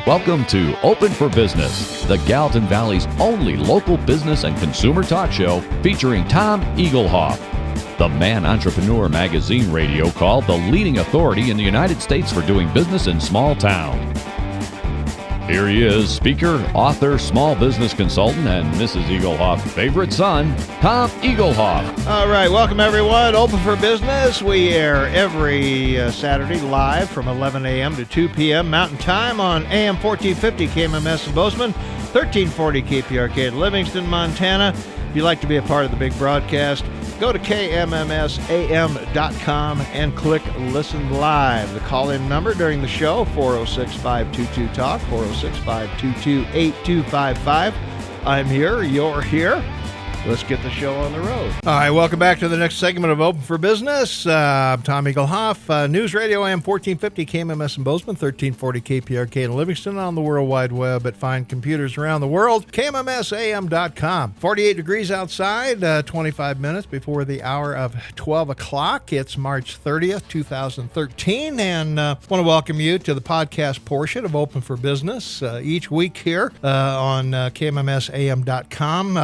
Welcome to Open for Business, the Gallatin Valley's only local business and consumer talk show featuring Tom Eaglehoff, the Man Entrepreneur Magazine radio called the leading authority in the United States for doing business in small town. Here he is, speaker, author, small business consultant, and Mrs. Eaglehoff's favorite son, Tom Eaglehoff. All right, welcome everyone. Open for Business. We air every Saturday live from 11 a.m. to 2 p.m. Mountain Time on AM 1450 KMMS in Bozeman, 1340 KPRK in Livingston, Montana. If you'd like to be a part of the big broadcast, go to kmmsam.com and click Listen Live. The call-in number during the show, 406-522-TALK, 406-522-8255. I'm here, you're here. Let's get the show on the road. All right, welcome back to the next segment of Open for Business. I'm Tom Eaglehoff, News Radio AM 1450 KMMS in Bozeman, 1340 KPRK in Livingston, on the World Wide Web at fine computers around the world, kmmsam.com. 48 degrees outside, 25 minutes before the hour of 12 o'clock. It's March 30th, 2013, and I want to welcome you to the podcast portion of Open for Business each week here on kmmsam.com.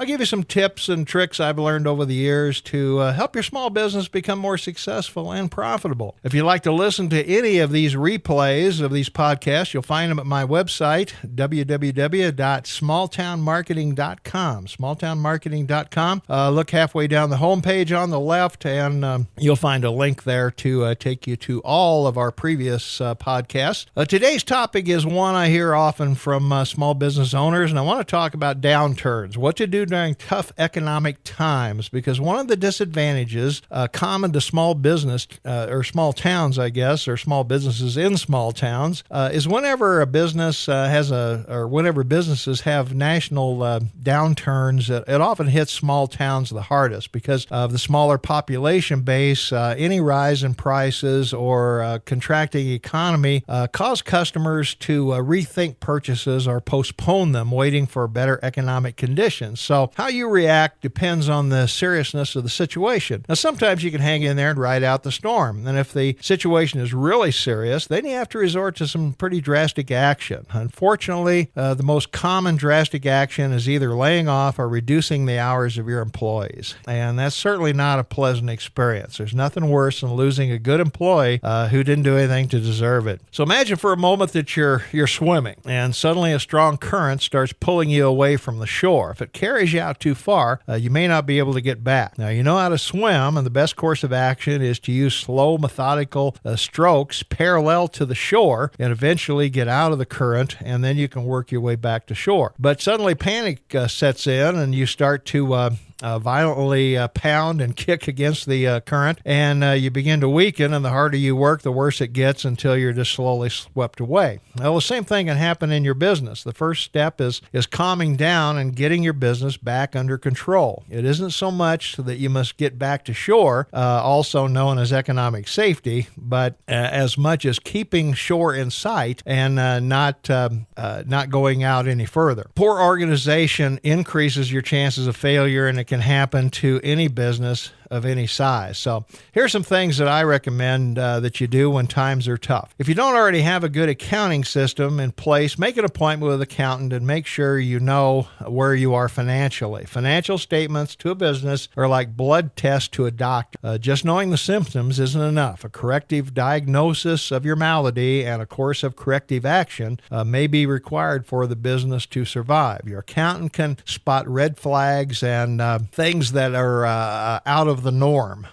I'll give you some tips and tricks I've learned over the years to help your small business become more successful and profitable. If you'd like to listen to any of these replays of these podcasts, you'll find them at my website, www.smalltownmarketing.com. Smalltownmarketing.com. Look halfway down the homepage on the left, and you'll find a link there to take you to all of our previous podcasts. Today's topic is one I hear often from small business owners, and I want to talk about downturns, what to do during tough economic times, because one of the disadvantages common to small business or small towns, I guess, or small businesses in small towns is whenever a business whenever businesses have national downturns, it often hits small towns the hardest because of the smaller population base. Any rise in prices or contracting economy cause customers to rethink purchases or postpone them, waiting for better economic conditions. So how you react depends on the seriousness of the situation. Now, sometimes you can hang in there and ride out the storm. And if the situation is really serious, then you have to resort to some pretty drastic action. Unfortunately, the most common drastic action is either laying off or reducing the hours of your employees. And that's certainly not a pleasant experience. There's nothing worse than losing a good employee who didn't do anything to deserve it. So imagine for a moment that you're swimming, and suddenly a strong current starts pulling you away from the shore. If it carries you out too far, you may not be able to get back. Now, you know how to swim, and the best course of action is to use slow, methodical strokes parallel to the shore and eventually get out of the current, and then you can work your way back to shore. But suddenly panic sets in, and you start to violently pound and kick against the current, and you begin to weaken, and the harder you work, the worse it gets until you're just slowly swept away. Well, the same thing can happen in your business. The first step is calming down and getting your business back under control. It isn't so much that you must get back to shore, also known as economic safety, but as much as keeping shore in sight and not going out any further. Poor organization increases your chances of failure, and it can happen to any business of any size. So here's some things that I recommend that you do when times are tough. If you don't already have a good accounting system in place, make an appointment with an accountant and make sure you know where you are financially. Financial statements to a business are like blood tests to a doctor. Just knowing the symptoms isn't enough. A corrective diagnosis of your malady and a course of corrective action may be required for the business to survive. Your accountant can spot red flags and things that are out of the norm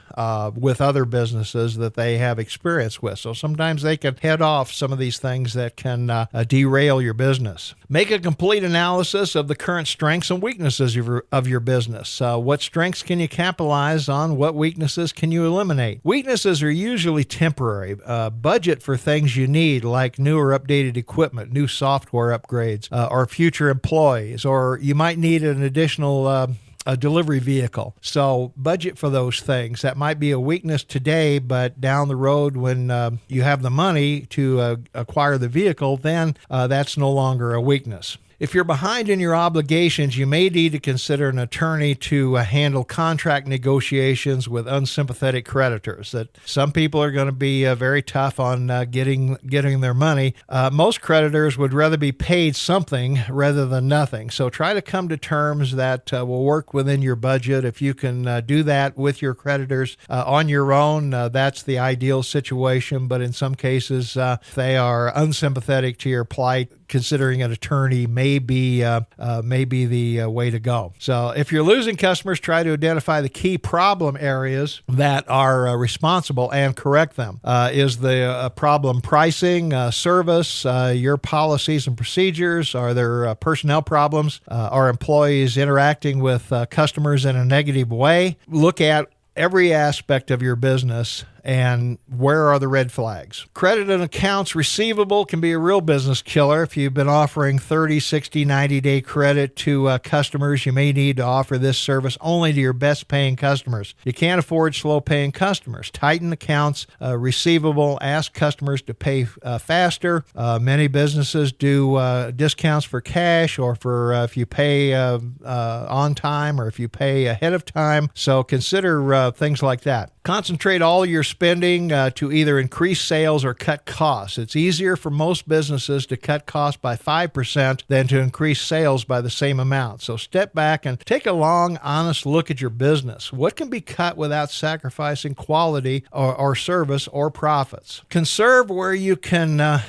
with other businesses that they have experience with. So sometimes they can head off some of these things that can derail your business. Make a complete analysis of the current strengths and weaknesses of your business. What strengths can you capitalize on? What weaknesses can you eliminate? Weaknesses are usually temporary. Budget for things you need, like new or updated equipment, new software upgrades, or future employees, or you might need an additional a delivery vehicle. So budget for those things. That might be a weakness today, but down the road when you have the money to acquire the vehicle, then that's no longer a weakness. If you're behind in your obligations, you may need to consider an attorney to handle contract negotiations with unsympathetic creditors. That some people are going to be very tough on getting their money. Most creditors would rather be paid something rather than nothing. So try to come to terms that will work within your budget. If you can do that with your creditors on your own, that's the ideal situation. But in some cases, if they are unsympathetic to your plight, considering an attorney may be the way to go. So if you're losing customers, try to identify the key problem areas that are responsible and correct them. Is the problem pricing, service, your policies and procedures? Are there personnel problems? Are employees interacting with customers in a negative way? Look at every aspect of your business and where are the red flags. Credit and accounts receivable can be a real business killer. If you've been offering 30, 60, 90-day credit to customers, you may need to offer this service only to your best paying customers. You can't afford slow paying customers. Tighten accounts receivable. Ask customers to pay faster. Many businesses do discounts for cash or for if you pay on time or if you pay ahead of time. So consider things like that. Concentrate all your spending to either increase sales or cut costs. It's easier for most businesses to cut costs by 5% than to increase sales by the same amount. So step back and take a long, honest look at your business. What can be cut without sacrificing quality or service or profits? Conserve where you can to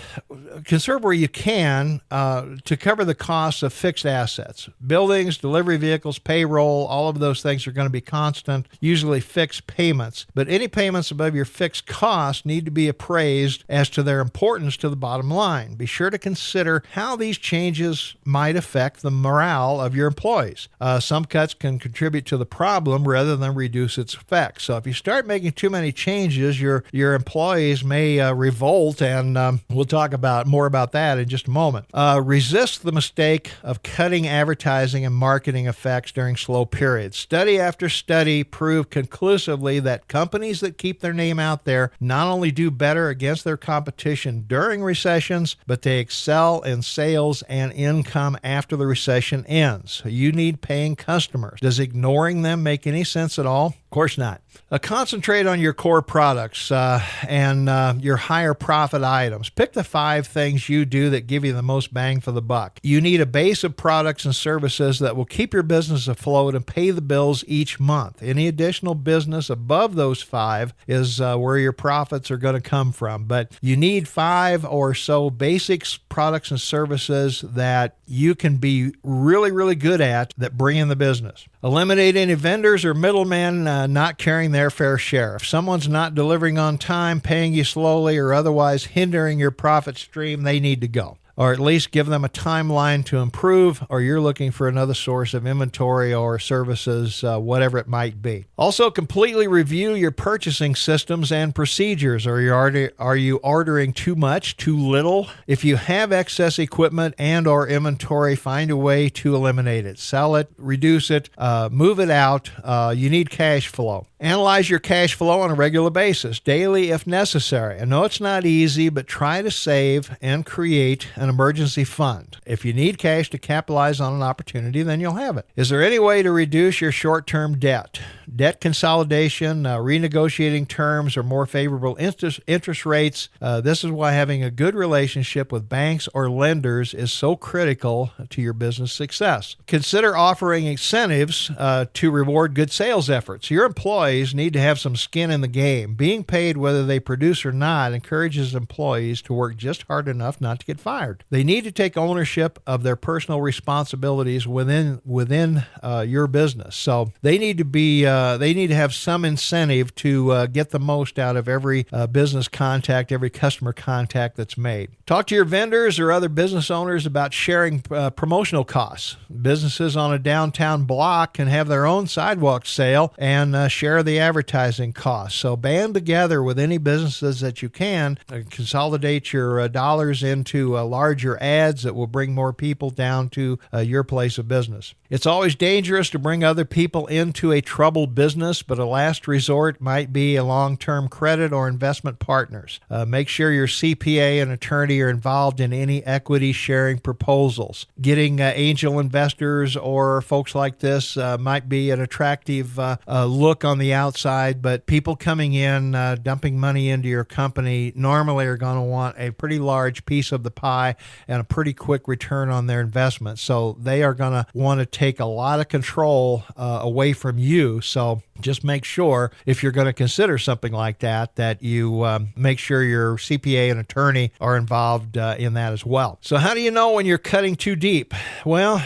cover the costs of fixed assets. Buildings, delivery vehicles, payroll, all of those things are going to be constant, usually fixed payments. But any payments above your fixed costs need to be appraised as to their importance to the bottom line. Be sure to consider how these changes might affect the morale of your employees. Some cuts can contribute to the problem rather than reduce its effects. So if you start making too many changes, your employees may revolt, and we'll talk more about that in just a moment. Resist the mistake of cutting advertising and marketing effects during slow periods. Study after study prove conclusively that companies that keep their name out there not only do better against their competition during recessions, but they excel in sales and income after the recession ends. You need paying customers. Does ignoring them make any sense at all? Of course not. Concentrate on your core products and your higher profit items. Pick the 5 things you do that give you the most bang for the buck. You need a base of products and services that will keep your business afloat and pay the bills each month. Any additional business above those 5 is where your profits are going to come from. But you need 5 or so basics, products and services that you can be really, really good at that bring in the business. Eliminate any vendors or middlemen not carrying their fair share. If someone's not delivering on time, paying you slowly, or otherwise hindering your profit stream, they need to go. Or at least give them a timeline to improve, or you're looking for another source of inventory or services, whatever it might be. Also, completely review your purchasing systems and procedures. Are you ordering too much, too little? If you have excess equipment and or inventory, find a way to eliminate it. Sell it, reduce it, move it out. You need cash flow. Analyze your cash flow on a regular basis, daily if necessary. I know it's not easy, but try to save and create an emergency fund. If you need cash to capitalize on an opportunity, then you'll have it. Is there any way to reduce your short-term debt? Debt consolidation, renegotiating terms or more favorable interest rates. This is why having a good relationship with banks or lenders is so critical to your business success. Consider offering incentives to reward good sales efforts. Your employees need to have some skin in the game. Being paid whether they produce or not encourages employees to work just hard enough not to get fired. They need to take ownership of their personal responsibilities within your business. So they need to have some incentive to get the most out of every business contact, every customer contact that's made. Talk to your vendors or other business owners about sharing promotional costs. Businesses on a downtown block can have their own sidewalk sale and share the advertising costs. So band together with any businesses that you can, consolidate your dollars into large larger ads that will bring more people down to your place of business. It's always dangerous to bring other people into a troubled business, but a last resort might be a long-term credit or investment partners. Make sure your CPA and attorney are involved in any equity sharing proposals. Getting angel investors or folks like this might be an attractive look on the outside, but people coming in, dumping money into your company normally are going to want a pretty large piece of the pie and a pretty quick return on their investment. So they are going to want to take a lot of control away from you. So just make sure, if you're going to consider something like that, that you make sure your CPA and attorney are involved in that as well. So how do you know when you're cutting too deep? Well,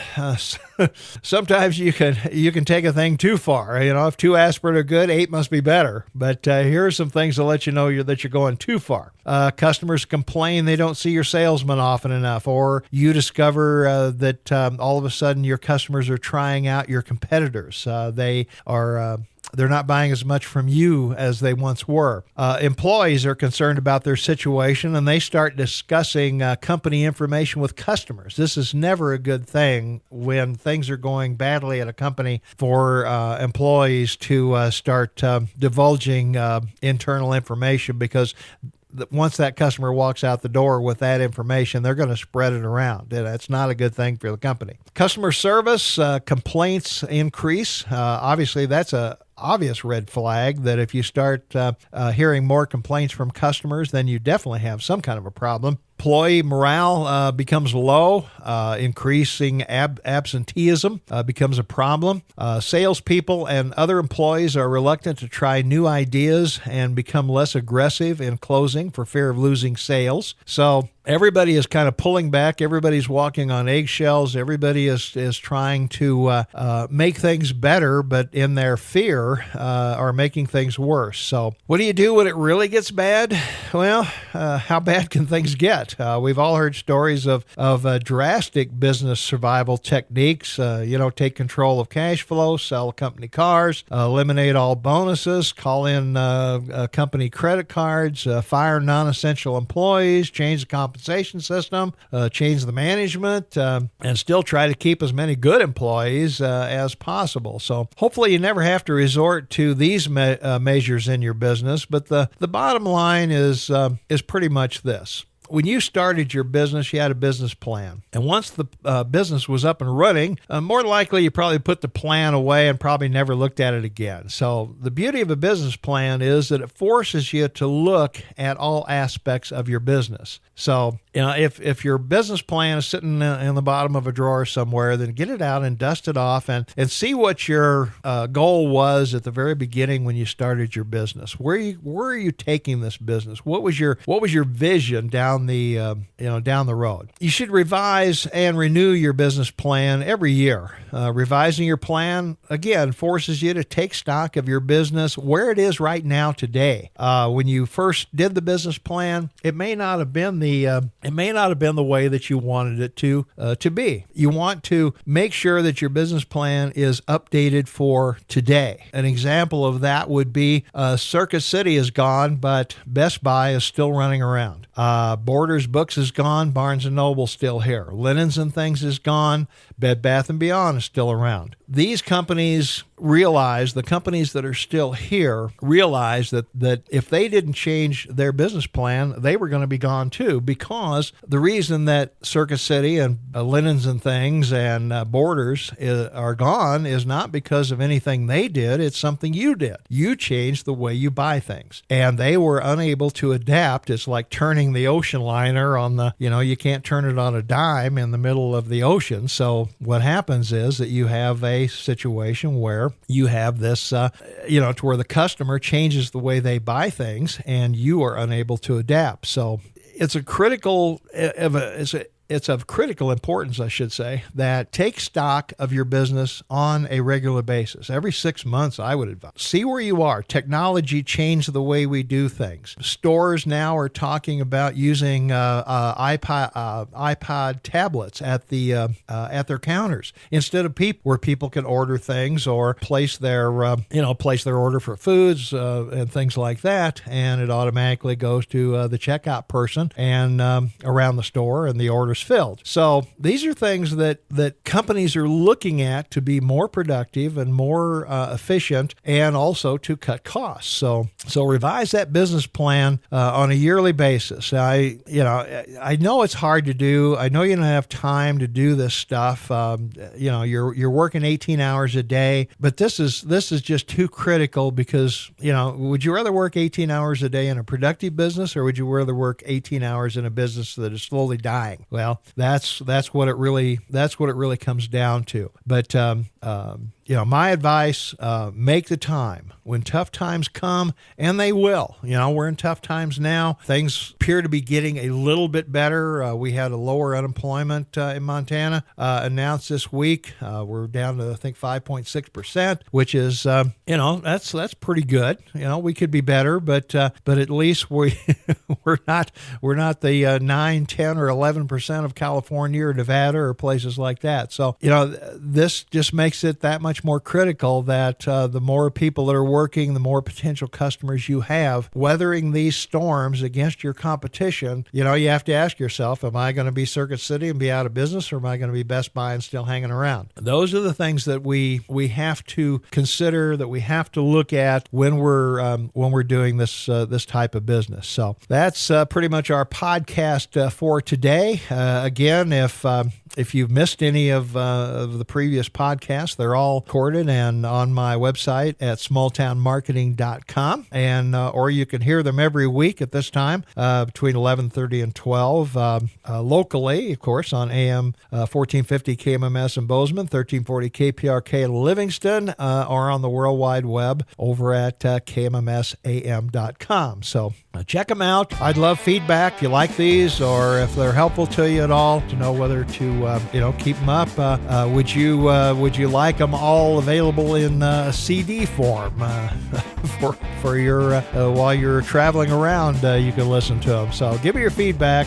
sometimes you can take a thing too far. You know, if 2 aspirin are good, 8 must be better. But here are some things to let you know that you're going too far. Customers complain they don't see your salesman often enough, or you discover that all of a sudden your customers are trying out your competitors. They're not buying as much from you as they once were. Employees are concerned about their situation, and they start discussing company information with customers. This is never a good thing when things are going badly at a company for employees to start divulging internal information, because once that customer walks out the door with that information, they're going to spread it around. And it's not a good thing for the company. Customer service complaints increase. Obviously, that's a obvious red flag that if you start hearing more complaints from customers, then you definitely have some kind of a problem. Employee morale becomes low. Increasing absenteeism becomes a problem. Salespeople and other employees are reluctant to try new ideas and become less aggressive in closing for fear of losing sales. So everybody is kind of pulling back. Everybody's walking on eggshells. Everybody is trying to make things better, but in their fear are making things worse. So what do you do when it really gets bad? Well, how bad can things get? We've all heard stories of drastic business survival techniques. Take control of cash flow, sell company cars, eliminate all bonuses, call in company credit cards, fire non-essential employees, change the compensation system, change the management, and still try to keep as many good employees as possible. So hopefully you never have to resort to these measures in your business. But the bottom line is pretty much this. When you started your business, you had a business plan. And once the business was up and running, more likely you probably put the plan away and probably never looked at it again. So the beauty of a business plan is that it forces you to look at all aspects of your business. So, if your business plan is sitting in the bottom of a drawer somewhere, then get it out and dust it off and see what your goal was at the very beginning when you started your business. Where are you taking this business? What was your vision down the road? You should revise and renew your business plan every year. Revising your plan again forces you to take stock of your business where it is right now today. When you first did the business plan, it may not have been the way that you wanted it to be. You want to make sure that your business plan is updated for today. An example of that would be Circuit City is gone, but Best Buy is still running around. Borders Books is gone, Barnes & Noble's still here. Linens and Things is gone, Bed Bath & Beyond is still around. These companies realize, the companies that are still here realize that if they didn't change their business plan, they were going to be gone too, because the reason that Circuit City and Linens and Things and Borders are gone is not because of anything they did. It's something you did. You changed the way you buy things, and they were unable to adapt. It's like turning the ocean liner on you can't turn it on a dime in the middle of the ocean. So what happens is that you have a situation where you have this, to where the customer changes the way they buy things and you are unable to adapt. So it's a critical, it's of critical importance, I should say, that take stock of your business on a regular basis. Every 6 months, I would advise. See where you are. Technology changed the way we do things. Stores now are talking about using iPod tablets at their counters instead of where people can order things or place their order for foods and things like that, and it automatically goes to the checkout person and around the store, and the order's filled. So these are things that companies are looking at to be more productive and more efficient, and also to cut costs. So revise that business plan on a yearly basis. I know it's hard to do. I know you don't have time to do this stuff. You're working 18 hours a day, but this is just too critical because, would you rather work 18 hours a day in a productive business, or would you rather work 18 hours in a business that is slowly dying? Well, that's what it really comes down to. But my advice, make the time. When tough times come, and they will, we're in tough times now. Things appear to be getting a little bit better. We had a lower unemployment in Montana announced this week. We're down to, I think, 5.6%, which is, that's pretty good. We could be better, but at least we're not the 9, 10, or 11% of California or Nevada or places like that. So, this just makes it that much more critical that the more people that are working, the more potential customers you have. Weathering these storms against your competition, you have to ask yourself, am I going to be Circuit City and be out of business, or am I going to be Best Buy and still hanging around? Those are the things that we have to consider, that we have to look at when we're doing this type of business. So that's pretty much our podcast for today. Again, if you've missed any of the previous podcasts, they're all recorded and on my website at smalltownmarketing.com, and or you can hear them every week at this time between 11:30 and 12 locally, of course, on AM 1450 KMMS in Bozeman, 1340 KPRK in Livingston, or on the World Wide Web over at kmmsam.com. So check them out. I'd love feedback if you like these, or if they're helpful to you at all, to know whether to keep them up. Would you like them all available in CD form for your while you're traveling around? You can listen to them. So give me your feedback.